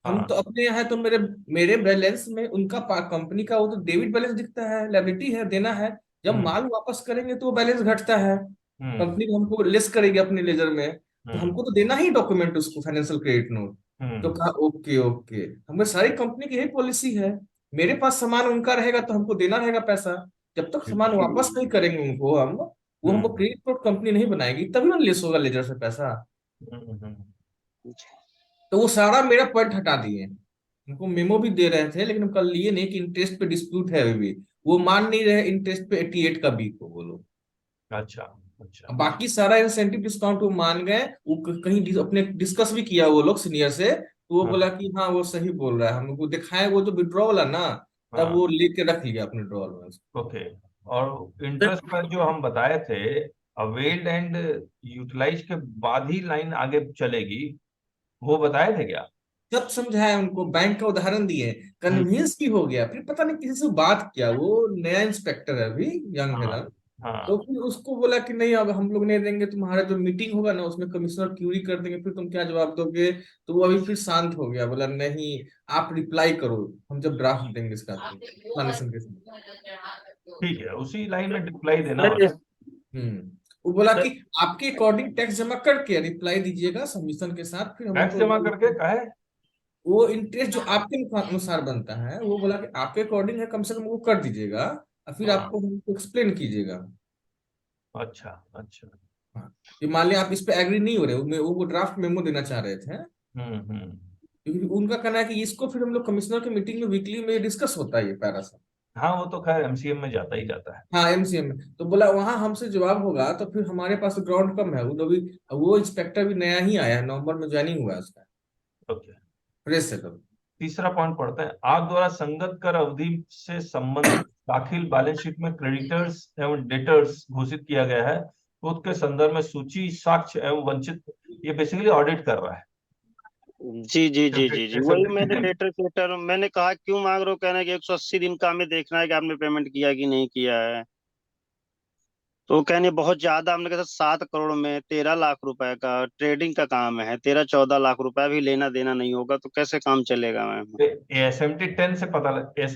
हम तो हाँ। अपने यहाँ है, तो मेरे मेरे बैलेंस में उनका कंपनी का वो तो डेबिट बैलेंस दिखता है, लायबिलिटी है, देना है। जब हम्म। माल वापस करेंगे तो वो बैलेंस घटता है। हम्म। कंपनी हमको लेस करेगी अपने लेजर में, तो हम्म। हमको तो देना ही डॉक्यूमेंट उसको, फाइनेंशियल क्रेडिट नोट। तो हम्म। कहा ओके ओके, हमें सारी कंपनी की यही पॉलिसी है। मेरे पास सामान उनका रहेगा तो हमको देना रहेगा पैसा। जब तक ठीक सामान है। वापस नहीं करेंगे उनको हम, वो हमको हम्म। क्रेडिट नोट कंपनी नहीं बनाएगी, तभी ना लेस होगा लेजर से पैसा। हम्म। तो वो सारा मेरा पॉइंट हटा दिए। उनको मेमो भी दे रहे थे, लेकिन हम कल लिए नहीं कि इंटरेस्ट पे डिस्प्यूट है अभी भी। वो मान नहीं रहे इंटरेस्ट पे 88 का बी को वो लोग। अच्छा। अच्छा। अब बाकी सारा इंसेंटिव डिस्काउंट वो मान गए। वो कहीं अपने डिस्कस भी किया वो लोग सीनियर से, तो वो बोला हाँ। कि हाँ वो सही बोल रहा है, हम लोग को दिखाए वो जो विड्रॉ वाला ना, तब हाँ। वो लेके रख लिया अपने ड्रॉअर में उसको। ओके। और इंटरेस्ट पर जो हम बताए थे, अवेल्ड एंड यूटिलाइज के बाद ही लाइन आगे चलेगी, वो बताए थे क्या? सब समझाया उनको, बैंक का उदाहरण दिए, हम्म। कन्विंस भी हो गया। फिर पता नहीं किसी से बात किया, वो नया इंस्पेक्टर है अभी, यंग है हाँ। ना। तो हाँ। फिर उसको बोला कि नहीं, अब हम लोग नहीं देंगे, तुम्हारा जो मीटिंग होगा ना उसमें कमिश्नर क्यूरी कर देंगे, फिर तुम क्या जवाब दोगे। तो वो अभी फिर शांत हो गया, बोला नहीं, आप रिप्लाई करो, हम जब ड्राफ्ट देंगे इसका तो एक्सप्लेनेशन के साथ। ठीक है, उसी लाइन में रिप्लाई देना सर होता हम्म। वो बोला सर कि आपके अकॉर्डिंग टैक्स जमा करके रिप्लाई दीजिएगा सबमिशन के साथ, फिर है। हम टैक्स आपको जमा करके का है? वो इंटरेस्ट जो आपके अनुसार बनता है, वो बोला कि आपके अकॉर्डिंग है, कम से कम वो कर दीजिएगा, और फिर हाँ। आपको हमको एक्सप्लेन कीजिएगा। अच्छा। अच्छा। हाँ, कि मान लिया आप इस पे एग्री नहीं हो रहे, वो ड्राफ्ट मेमो देना चाह रहे थे। हम्म। हम्म। क्योंकि उनका कहना है कि इसको फिर हम लोग कमिश्नर की मीटिंग में वीकली में डिस्कस होता है ये पैरा सब। हाँ वो तो खैर एमसीएम में जाता ही जाता है। हाँ एमसीएम में तो बोला वहां हमसे जवाब होगा, तो फिर हमारे पास ग्राउंड कम है। वो इंस्पेक्टर भी नया ही आया है, नवंबर में ज्वाइनिंग हुआ है उसका, ओके, फ्रेश है तो। तीसरा पॉइंट पढ़ते हैं। आप द्वारा संगत कर अवधि से संबंधित दाखिल बैलेंस शीट में क्रेडिटर्स एवं डेटर्स घोषित किया गया है, तो उसके संदर्भ में सूची, साक्ष्य एवं वंचित, ये बेसिकली ऑडिट कर रहा है। जी जी जी जी जी वही मैंने SMT10। डेटर मैंने कहा क्यों मांग रहे हो, कहना है कि 180 दिन का हमें देखना है कि आपने पेमेंट किया कि नहीं किया है। तो कहने बहुत ज्यादा, हमने कहा 7 करोड़ में 13 लाख रुपए का ट्रेडिंग का काम है, 13-14 लाख रुपए भी लेना देना नहीं होगा तो कैसे काम चलेगा मैम। SMT10 से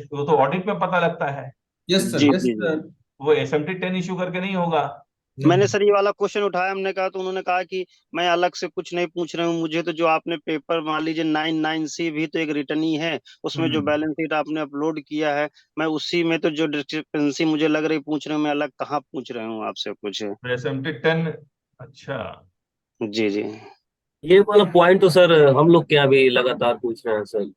वो तो ऑडिट में पता लगता है, यस सर, जी यस जी जी सर। वो SMT10 इशू करके नहीं होगा। मैंने सर ये वाला क्वेश्चन उठाया, हमने कहा तो उन्होंने कहा कि मैं अलग से कुछ नहीं पूछ रहा हूँ, मुझे तो जो आपने पेपर मान लीजिए 99C भी तो एक रिटर्न ही है, उसमें जो बैलेंस शीट आपने अपलोड किया है, मैं उसी में तो जो डिस्क्रिपेंसी मुझे लग रही पूछ रहा हूँ, मैं अलग कहाँ पूछ रहा हूँ आपसे कुछ। SMT10, अच्छा। जी जी ये वाला पॉइंट तो सर हम लोग क्या भी लगातार पूछ रहे हैं सर,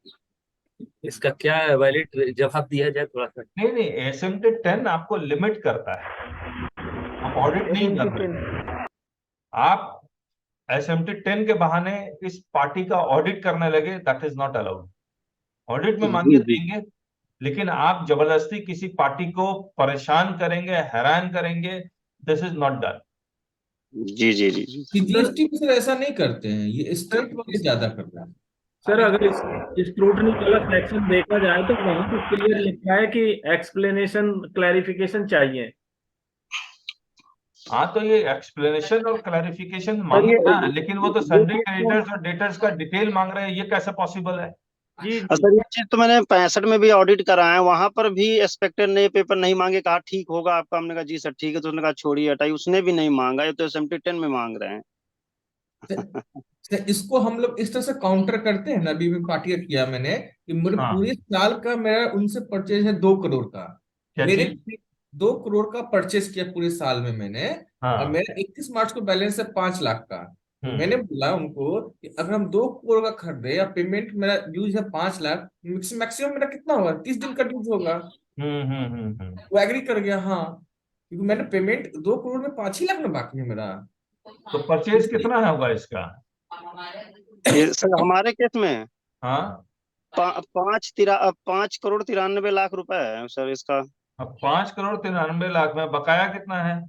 इसका क्या वैलिड जवाब दिया जाए थोड़ा सा। नहीं नहीं, SMT10 आपको लिमिट करता है, आप ऑडिट नहीं कर रहे। आप SMT10 के बहाने इस पार्टी का ऑडिट करने लगे, that is not allowed. Audit में मांगिए जी जी देंगे, लेकिन आप जबरदस्ती किसी पार्टी को परेशान करेंगे, हैरान करेंगे, दिस इज नॉट डन। जी जी जी जी जीएसटी में सर ऐसा नहीं करते हैं, ये स्टेट वाले ज्यादा कर रहे हैं। सर अगर इस स्क्रूटनी वाला सेक्शन देखा जाए तो वहां पे क्लियर लिखा है कि एक्सप्लेनेशन क्लैरिफिकेशन चाहिए। हाँ तो ये एक्सप्लेनेशन और क्लैरिफिकेशन सर मांगे ये ना, लेकिन वो तो ये सन्ड्री चीज तो क्रेडिटर्स और डेटर्स का डिटेल मांग रहे हैं, ये कैसे पॉसिबल है? जी सर ये चीज तो मैंने 65 में भी ऑडिट करा है, वहां पर भी इंस्पेक्टर ने पेपर नहीं मांगे, कहा ठीक होगा आपका, हमने कहा जी सर ठीक है, तो उसने कहा छोड़िए हटाइए, उसने भी नहीं मांगा, ये तो SMT10 में मांग रहे हैं। तो इसको हम लोग इस तरह से काउंटर करते हैं ना, अभी भी पार्टी का किया मैंने कि मेरे हाँ, पूरे साल का मेरा उनसे परचेज है 2 करोड़ का। क्या मेरे चीज? 2 करोड़ का परचेज किया पूरे साल में मैंने, और हाँ। मेरा 31 मार्च को बैलेंस है 5 लाख का। तो मैंने हम्म बोला उनको कि अगर हम 2 करोड़ का खरीदे या पेमेंट मेरा ड्यूज है 5 लाख, मैक्सिमम मेरा कितना होगा, 30 दिन का ड्यूज होगा। वो एग्री कर गया, हाँ, क्योंकि मैंने पेमेंट 2 करोड़ में 5 ही लाख में बाकी है मेरा। तो परचेज कितना है होगा इसका? ये सर हमारे केस में हाँ, 5 करोड़ 93 लाख रुपए है सर इसका। अब 5 करोड़ 93 लाख में बकाया कितना है?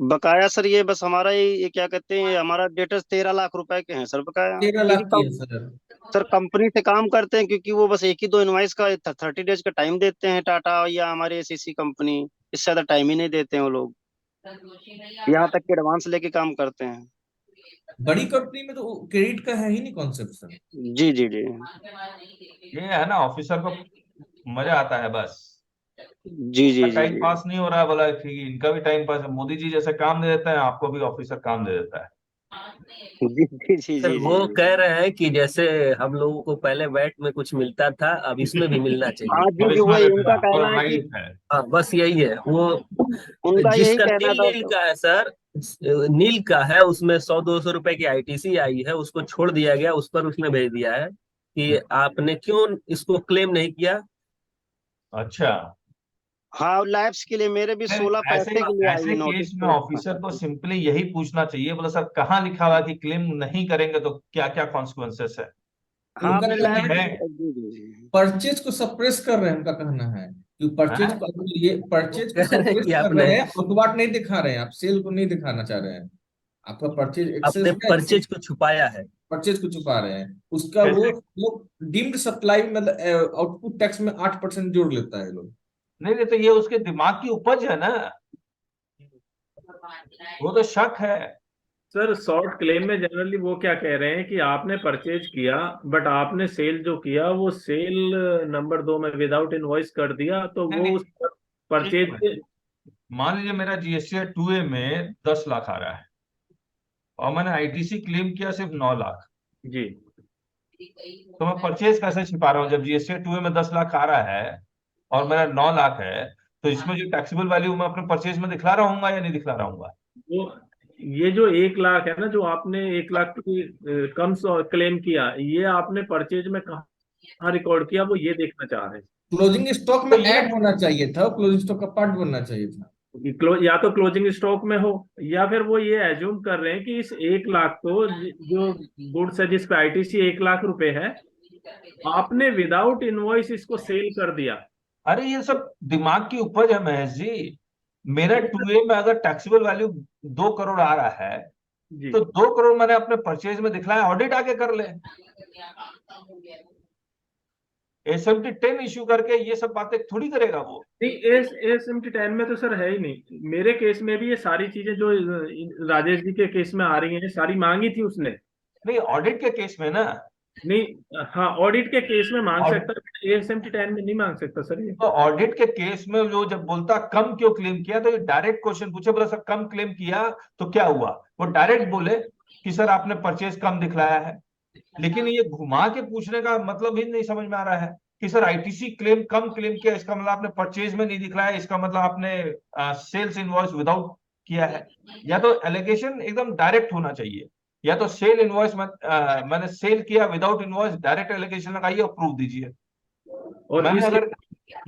बकाया सर ये बस हमारा ये क्या कहते हैं, हमारा डेटर्स 13 लाख रुपए के हैं सर बकाया, 13 लाख की है सर। सर कंपनी से काम करते हैं, क्योंकि वो बस एक ही दो इनवाइस का 30 डेज का टाइम देते हैं, टाटा या हमारे एसीसी कंपनी, इससे ज्यादा टाइम ही नहीं देते हैं वो लोग, यहाँ तक कि एडवांस लेके काम करते हैं। बड़ी कंपनी में तो क्रेडिट का है ही नहीं कॉन्सेप्ट सर। जी जी जी ये है ना, ऑफिसर को मजा आता है बस, जी जी जी टाइम जी पास नहीं हो रहा है, बोला ठीक है, इनका भी टाइम पास है, मोदी जी जैसे काम दे देते हैं, आपको भी ऑफिसर काम दे देता है। जी जी जी सर जी वो जी कह रहे हैं कि जैसे हम लोगों को पहले वैट में कुछ मिलता था, अब इसमें भी मिलना चाहिए। हाँ जी अब जी इसमें वही भी उनका मिला और कहना है कि, राइट है। हाँ बस यही है वो, उनका यही जिसका कहना नील था नील का है सर, नील का है, उसमें 100-200 रुपए की आईटीसी आई है, उसको छोड़ दिया गया, उस पर उसने भेज दिया है कि आपने क्यों इसको क्लेम नहीं किया। अच्छा, हाँ लैब्स के लिए मेरे भी 16 ऐसे पैसे के लिए आई ऐसे है केस नोटिस में तो। ऑफिसर को सिंपली यही पूछना चाहिए, बोला सर कहाँ लिखा हुआ है कि क्लेम नहीं करेंगे तो क्या क्या कॉन्सिक्वेंसेस है? हाँ उनका आपने कहना लैब, है है, जी जी जी परचेज को सप्रेस कर रहे हैं, उनका कहना है कि परचेज हैं? को, ये वो परचेज को कह रहे हैं सप्रेस कि कर आपने रहे हैं, उत्पाद नहीं दिखा रहे हैं, आप सेल को नहीं दिखाना चाह रहे हैं। आपका परचेज अपने एक्सेस है, परचेज को छुपाया है। परचेज को छुपा रहे हैं, उसका वो कैसे? लोग डीम्ड सप्लाई मतलब आउटपुट टैक्स में 8% जोड़ लेता है लोग। नहीं नहीं, तो ये उसके दिमाग की उपज है ना, वो तो शक है। सर शॉर्ट क्लेम में जनरली वो क्या कह रहे हैं कि आपने परचेज किया बट आपने सेल जो किया वो सेल नंबर 2 में विदाउट इनवॉइस कर दिया, तो नहीं वो नहीं, उस परचेज एक से। मिनट, मान लीजिए मेरा जीएसटी 2A में 10 लाख आ रहा है और मैंने आईटीसी क्लेम किया सिर्फ 9 लाख, जी तो मैं परचेज कैसे छिपा रहा हूँ जब जीएसटी 2A में 10 लाख आ रहा है और मेरा 9 लाख है? तो इसमें जो टैक्सेबल वैल्यू मैं अपने परचेज में दिखला रहा हूँ या नहीं दिखला रहा हूँ? वो ये जो 1 लाख है ना, जो आपने 1 लाख की कम क्लेम किया, ये आपने परचेज में कहाँ रिकॉर्ड किया, वो ये देखना चाह रहे हैं। क्लोजिंग स्टॉक तो में ये ऐड होना चाहिए था, क्लोजिंग स्टॉक का पार्ट बनना चाहिए था। या तो क्लोजिंग स्टॉक में हो, या फिर वो ये एज्यूम कर रहे हैं कि इस 1 लाख को, जो गुड्स है जिस पे आईटीसी 1 लाख रुपए है, आपने विदाउट इनवॉइस इसको सेल कर दिया। अरे ये सब दिमाग की उपज है महेश जी। मेरा 2A में अगर टैक्सेबल वैल्यू 2 करोड़ आ रहा है जी तो 2 करोड़ मैंने अपने परचेज में दिखलाया, ऑडिट आके कर ले। एसएमटी 10 इश्यू करके ये सब बातें थोड़ी करेगा वो। नहीं, AS-ASMT 10 में तो सर है ही नहीं। मेरे केस में भी ये सारी चीजें जो राजेश जी के केस में आ रही हैं, सारी मांगी थी उसने। नहीं, ऑडिट के केस में ना, नहीं, हाँ, ऑडिट के केस में मांग Audit- सकता है, AS-ASMT 10 में नहीं मांग सकता सर ये। तो ऑडिट के केस में जो जब बोलता कम क्यों क्लेम किया, तो ये डायरेक्ट क्वेश्चन पूछे, बोला सर कम क्लेम किया तो क्या हुआ, वो डायरेक्ट बोले कि सर आपने परचेज कम दिखलाया है। लेकिन ये घुमा के पूछने का मतलब ही नहीं समझ में आ रहा है कि सर आईटीसी क्लेम कम क्लेम किया, इसका मतलब आपने परचेज में नहीं दिखलाया, इसका मतलब आपने सेल्स इनवॉइस विदाउट किया है। या तो एलिगेशन एकदम डायरेक्ट होना चाहिए, या तो सेल इनवॉइस मैंने सेल किया विदाउट इनवॉइस, डायरेक्ट एलिगेशन लगाइए और प्रूफ दीजिए। और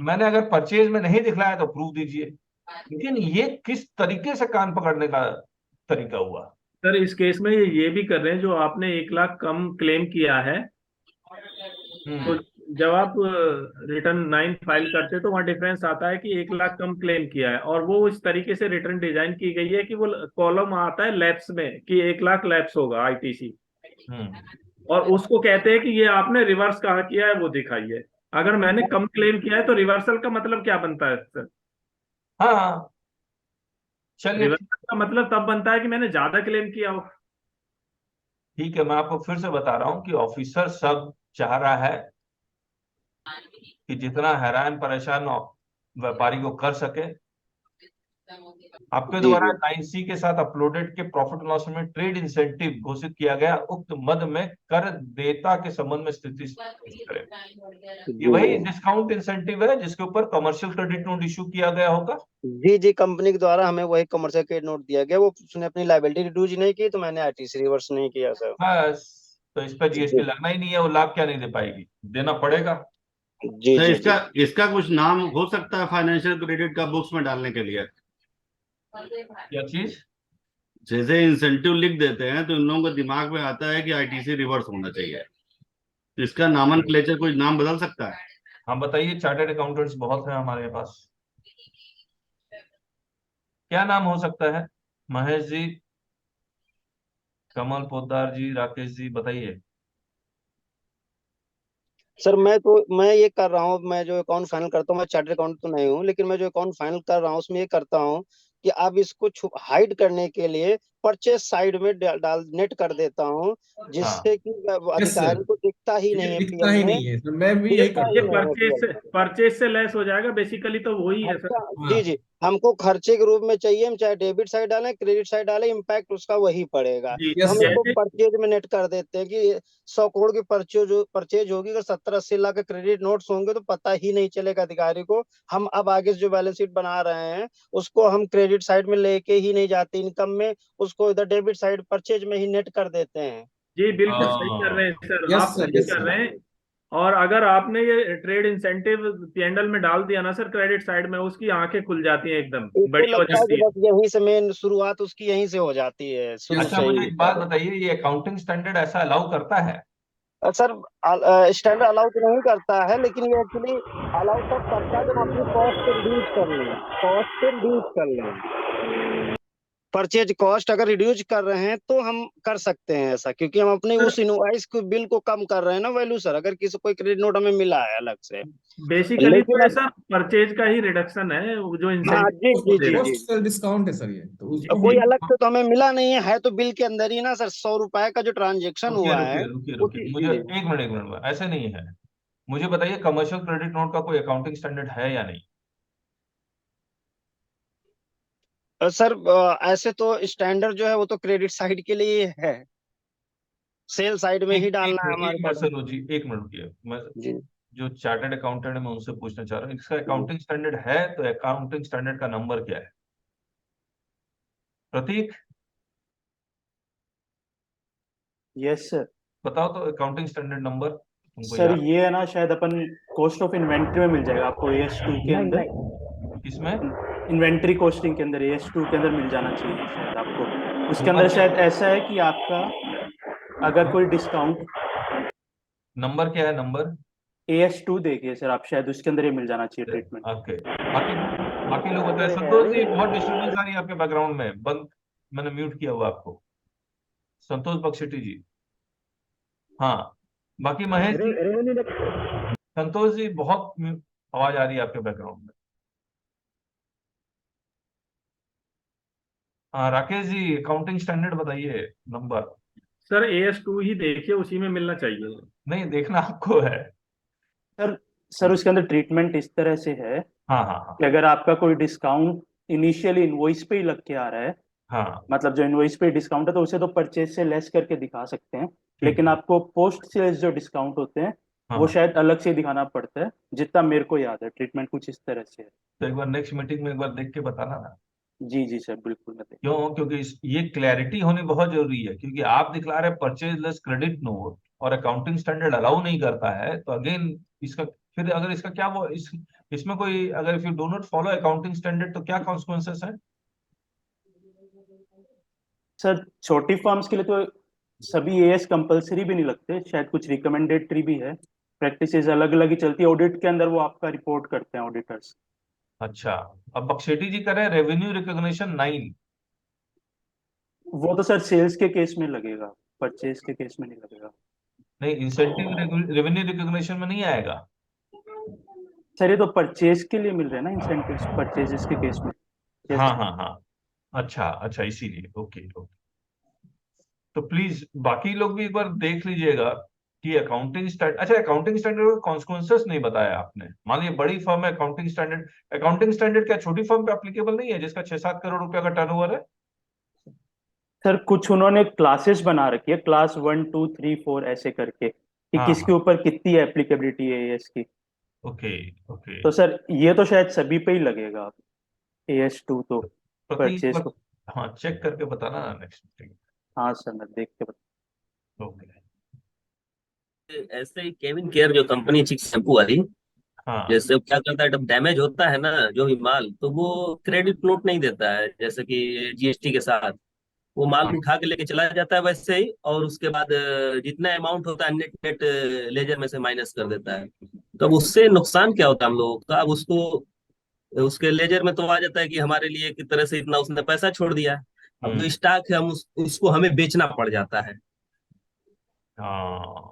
मैंने अगर परचेज में नहीं दिखलाया तो प्रूफ दीजिए। लेकिन ये किस तरीके से कान पकड़ने का तरीका हुआ। सर इस केस में ये भी कर रहे हैं, जो आपने 1 लाख कम क्लेम किया है, तो जब आप रिटर्न 9 फाइल करते हैं तो वहाँ डिफरेंस आता है कि 1 लाख कम क्लेम किया है, और वो इस तरीके से रिटर्न डिजाइन की गई है कि वो कॉलम आता है लैप्स में कि 1 लाख लैप्स होगा आईटीसी, और उसको कहते हैं कि ये आपने रिवर्स कहाँ किया है वो दिखाइए। अगर मैंने कम क्लेम किया है तो रिवर्सल का मतलब क्या बनता है सर? हाँ चलिए रिवर्सल का मतलब तब बनता है कि मैंने ज्यादा क्लेम किया हो। ठीक है, मैं आपको फिर से बता रहा हूँ कि ऑफिसर सब चाह रहा है कि जितना हैरान परेशान व्यापारी को कर सके। आपके जी द्वारा जी 9C के साथ अपलोडेड के प्रॉफिट एंड लॉस में ट्रेड इंसेंटिव घोषित किया गया, उक्त मद में कर देयता के संबंध में स्थिति करें। ये वही डिस्काउंट इंसेंटिव है जिसके ऊपर कमर्शियल क्रेडिट नोट इशू किया गया होगा। जी कंपनी के द्वारा हमें वही कमर्शियल क्रेडिट नोट दिया गया, वो उसने अपनी लायबिलिटी रिड्यूस नहीं की, तो मैंने आईटीसी रिवर्स नहीं किया सर। बस, तो इस पर जीएसटी जी लगना ही नहीं है, वो लाभ क्या नहीं दे पाएगी, देना पड़ेगा। जी सर जी इसका इसका कुछ नाम हो सकता है फाइनेंशियल क्रेडिट का बुक्स में डालने के लिए? क्या चीज? जैसे इंसेंटिव लिख देते हैं तो इन लोगों को दिमाग में आता है कि आईटीसी रिवर्स होना चाहिए, तो इसका नामनक्लेचर कोई नाम बदल सकता है? हाँ बताइए, चार्टर्ड अकाउंटेंट्स बहुत हैं हमारे पास, क्या नाम हो सकता है? महेश जी, कमल पोद्दार जी, राकेश जी, बताइए। सर, मैं ये कर रहा हूँ, मैं जो अकाउंट फाइनल करता हूँ, मैं चार्टर्ड अकाउंट तो नहीं हूँ, लेकिन मैं जो अकाउंट फाइनल कर रहा हूँ उसमें ये करता हूँ कि अब इसको हाइड करने के लिए परचेज साइड में डाल नेट कर देता हूँ, हाँ जिससे कि यस सर, अधिकारी को दिखता ही ये नहीं है दिखता पीएल ही में, नहीं है सर, मैं भी यही दिखता करता ये ही हूँ। नहीं है परचेज पीएल से में। परचेज से लेस हो जाएगा बेसिकली, तो वही है सर। अच्छा, हाँ जी हमको खर्चे के रूप में चाहिए, हम चाहे डेबिट साइड डालें क्रेडिट साइड डालें, इम्पैक्ट उसका वही पड़ेगा। जी, तो यस हम सर, इसको जैसे परचेज में नेट कर देते हैं कि 100 करोड़ की परचेज होगी, अगर 70-80 लाख के क्रेडिट नोट्स होंगे तो पता ही नहीं चलेगा अधिकारी को। हम अब आगे से जो बैलेंस शीट बना रहे हैं उसको हम क्रेडिट साइड में लेके ही नहीं जाते इनकम में, उसको इधर डेबिट साइड परचेज में ही नेट कर देते हैं। जी बिल्कुल सही कर रहे हैं सर, यस आप सर, सही यस कर सर। रहे हैं। और अगर आपने ये ट्रेड इंसेंटिव पीएनएल में डाल दिया ना सर, क्रेडिट साइड में, उसकी आंखें खुल जाती हैं, एकदम इसको बड़ी हो लगता है कि जाती है। बस यहीं से मेन शुरुआत उसकी यहीं से हो जाती है, शुरू अच्छा से मुझे ही। एक बात बताइए, ये अकाउंटिंग स्टैंडर्ड ऐसा अलाउ करता है? सर, स्टैंडर्ड अलाउ तो नहीं करता है, लेकिन ये एक्चुअली अलाउ तब करता है जब अपनी कॉस्ट को रिड्यूस कर लें, कॉस्ट को रिड्यूस कर लें। परचेज कॉस्ट अगर रिड्यूस कर रहे हैं तो हम कर सकते हैं ऐसा, क्योंकि हम अपने सर उस इनवॉइस को बिल को कम कर रहे हैं ना वैल्यू सर, अगर किसी कोई क्रेडिट नोट हमें मिला है अलग से। बेसिकली तो लेकिन ये अब सर परचेज का ही रिडक्शन है, वो जो हाँ जी इंसेंटिव जी दे जी रहे जी, पोस्ट सेल डिस्काउंट है सर, ये तो उसको कोई हम अलग से तो हमें मिला नहीं है तो बिल के अंदर ही ना सर, 100 रुपए का जो ट्रांजेक्शन रुकिए हुआ है रुकिए रुकिए रुकिए, उसी मुझे जी। एक मिनट ऐसे नहीं है। मुझे बताइए, कमर्शियल क्रेडिट नोट का कोई अकाउंटिंग स्टैंडर्ड है या नहीं? सर, ऐसे तो स्टैंडर्ड जो है वो तो क्रेडिट साइड के लिए है, सेल साइड में ही डालना है हमारे एक मिनट पास। सर जी, एक मिनट रुकिए। मैं जी जो चार्टर्ड अकाउंटेंट है मैं उनसे पूछना चाह रहा हूँ, इसका अकाउंटिंग स्टैंडर्ड है तो अकाउंटिंग स्टैंडर्ड का नंबर क्या है? प्रतीक, यस सर। बताओ तो अकाउंटिंग स्टैंडर्ड नंबर तुमको सर याद ये है ना, शायद अपन कॉस्ट ऑफ इन्वेंट्री में मिल जाएगा आपको, AS2 के अंदर। किसमें? इन्वेंट्री कॉस्टिंग के अंदर AS2 के अंदर मिल जाना चाहिए शायद आपको। उसके नंबर अंदर क्या शायद ऐसा है कि आपका अगर कोई डिस्काउंट, नंबर क्या है नंबर? AS2 देखिए सर आप, शायद उसके अंदर ये मिल जाना चाहिए ट्रीटमेंट। ओके। बाकी बाकी लोग बताए। संतोष जी बहुत डिस्टर्बेंस आ रही है आपके बैकग्राउंड में, बंद, मैंने म्यूट किया हुआ आपको। संतोष बख्शेटी जी। हाँ, बाकी महेश जी। संतोष जी बहुत आवाज आ रही है आपके बैकग्राउंड में। हाँ राकेश जी, अकाउंटिंग स्टैंडर्ड बताइए नंबर। सर AS2 ही देखिए, उसी में मिलना चाहिए। नहीं, देखना आपको है। सर उसके अंदर ट्रीटमेंट इस तरह से है हाँ हाँ हाँ कि अगर आपका कोई डिस्काउंट इनिशियली इनवॉइस पे ही लग के आ रहा है, हाँ। मतलब जो इनवॉइस पे डिस्काउंट है, तो उसे तो परचेज से लेस करके दिखा सकते हैं। ठीक लेकिन है। आपको पोस्ट सेल्स जो डिस्काउंट होते हैं हाँ वो हाँ। शायद अलग से दिखाना पड़ता है। जितना मेरे को याद है ट्रीटमेंट कुछ इस तरह से है। तो एक बार नेक्स्ट मीटिंग में एक बार देख के बताना ना। जी जी सर, बिल्कुल मैं देख। क्यों? क्योंकि ये क्लैरिटी होनी बहुत जरूरी है, क्योंकि आप दिखला रहे परचेज लेस क्रेडिट नोट और अकाउंटिंग स्टैंडर्ड अलाउ नहीं करता है, तो अगेन इसका फिर अगर इसका क्या वो इसमें कोई अगर if you do not follow accounting standard तो क्या कॉन्सिक्वेंसेस है? सर छोटी फर्म्स के लिए तो सभी AS कंपलसरी भी नहीं लगते, शायद कुछ रिकमेंडेटरी भी है। प्रैक्टिसेस अलग अलग ही चलती है, ऑडिट के अंदर वो आपका रिपोर्ट करते हैं ऑडिटर्स। अच्छा, अब बख्शेटी जी कर रहे हैं रेवेन्यू रिकॉग्निशन 9। वो तो सर सेल्स के केस में लगेगा, परचेज के केस में नहीं लगेगा। नहीं, इंसेंटिव रेवेन्यू रिकॉग्निशन में नहीं आएगा। सर ये तो परचेज के लिए मिल रहे हैं ना इंसेंटिव्स, परचेजेस के केस में। हाँ हाँ हाँ। अच्छा अच्छा, इसीलिए। Okay okay. तो प्लीज बाकी लोग भी एक बार देख लीजिएगा कि अकाउंटिंग स्टैंडर्ड, अच्छा अकाउंटिंग स्टैंडर्ड का कॉन्सिक्वेंसेस नहीं बताया आपने। मान लीजिए बड़ी फर्म है, अकाउंटिंग स्टैंडर्ड क्या छोटी फर्म पे एप्लीकेबल नहीं है जिसका 6-7 करोड़ रुपया का टर्नओवर है? सर कुछ उन्होंने क्लासेस बना रखी है, क्लास 1 2 3 4 ऐसे करके, कि हाँ किसके हाँ। ऊपर कितनी एप्लीकेबिलिटी है AS की। Okay okay. तो सर ये तो शायद सभी पे ही लगेगा AS2 तो, प्रतीक परचेज को। हाँ चेक करके बताना ना नेक्स्ट मीटिंग। हाँ सर मैं देख के ओके। ऐसे ही केविन केयर जो कंपनी है शैम्पू वाली, हाँ जैसे वो क्या करता है, जब डैमेज होता है ना जो भी माल, तो वो क्रेडिट नोट नहीं देता है, जैसे कि GST के साथ वो माल हाँ उठा के लेके चला जाता है वैसे ही, और उसके बाद जितना अमाउंट होता है नेट नेट लेजर में से माइनस कर देता है। तो अब उससे नुकसान क्या होता है हम लोगों का? अब उसको उसके लेजर में तो आ जाता है कि हमारे लिए किस तरह से इतना उसने पैसा छोड़ दिया। अब जो स्टॉक है हम उसको हमें बेचना पड़ जाता है। हाँ।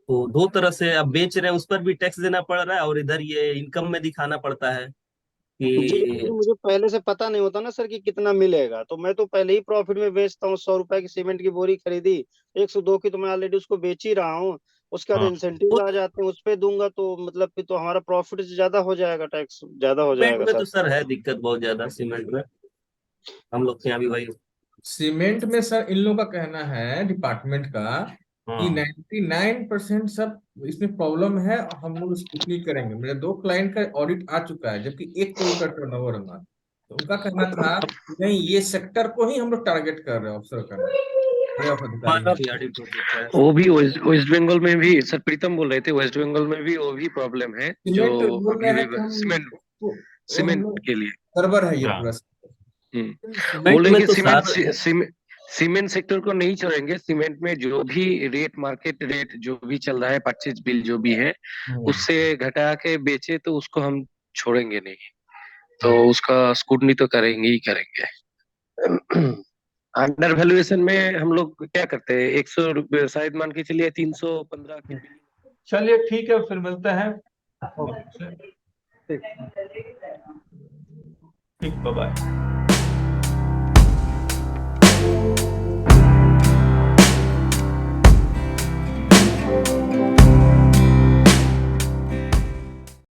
तो दो तरह से अब बेच रहे हैं, उस पर भी टैक्स देना पड़ रहा है, और इधर ये इनकम में दिखाना पड़ता है जी, कि लेकिन मुझे पहले से पता नहीं होता ना सर कि कितना मिलेगा, तो मैं तो पहले ही प्रॉफिट में बेचता हूँ। 100 रुपए की सीमेंट की बोरी खरीदी, 102 की तो मैं ऑलरेडी उसको बेच ही रहा हूँ। उसके बाद हाँ इंसेंटिव आ जाते हैं, उस पे दूंगा तो मतलब फिर तो हमारा प्रॉफिट से ज्यादा हो जाएगा, टैक्स ज्यादा हो सीमेंट जाएगा में सर। तो सर है दिक्कत बहुत ज्यादा, सीमेंट में हम लोग के यहाँ भी भाई। सीमेंट में सर इन लोगों का कहना है डिपार्टमेंट का कि हाँ 99% सब इसमें प्रॉब्लम है और हम लोग स्क्रूटनी करेंगे। मेरे 2 क्लाइंट का ऑडिट आ चुका है, जबकि 1 करोड़ का टर्नओवर है। तो उनका कहना था नहीं, ये सेक्टर को ही हम लोग टारगेट कर रहे हैं ऑब्जर्व करना, बड़े अधिकारी हमारा हैं। भी ऑडिट हो चुका है। वो भी वेस्ट बंगाल में भी सर प्रीतम बोल रहे थे, वेस्ट बंगाल में भी वो भी प्रॉब्लम है जो सीमेंट बोल रहे हैं कि हम सीमेंट वो हम सीमेंट लोग के लिए। सर्वर है ये हाँ। पूरा। बोल सीमेंट रहे में कि तो सारा सीमेंट सेक्टर को नहीं छोड़ेंगे। सीमेंट में जो भी रेट, मार्केट रेट जो भी चल रहा है, परचेज बिल जो भी है, उससे घटा के बेचे तो उसको हम छोड़ेंगे नहीं। तो उसका स्क्रूटनी तो करेंगे ही करेंगे। अंडर वैल्यूएशन में हम लोग क्या करते हैं, 100 रुपये शायद मान के चलिए 315 की बिलिंग। चलिए ठीक है, फिर मिलते हैं। ठीक, बाय बाय।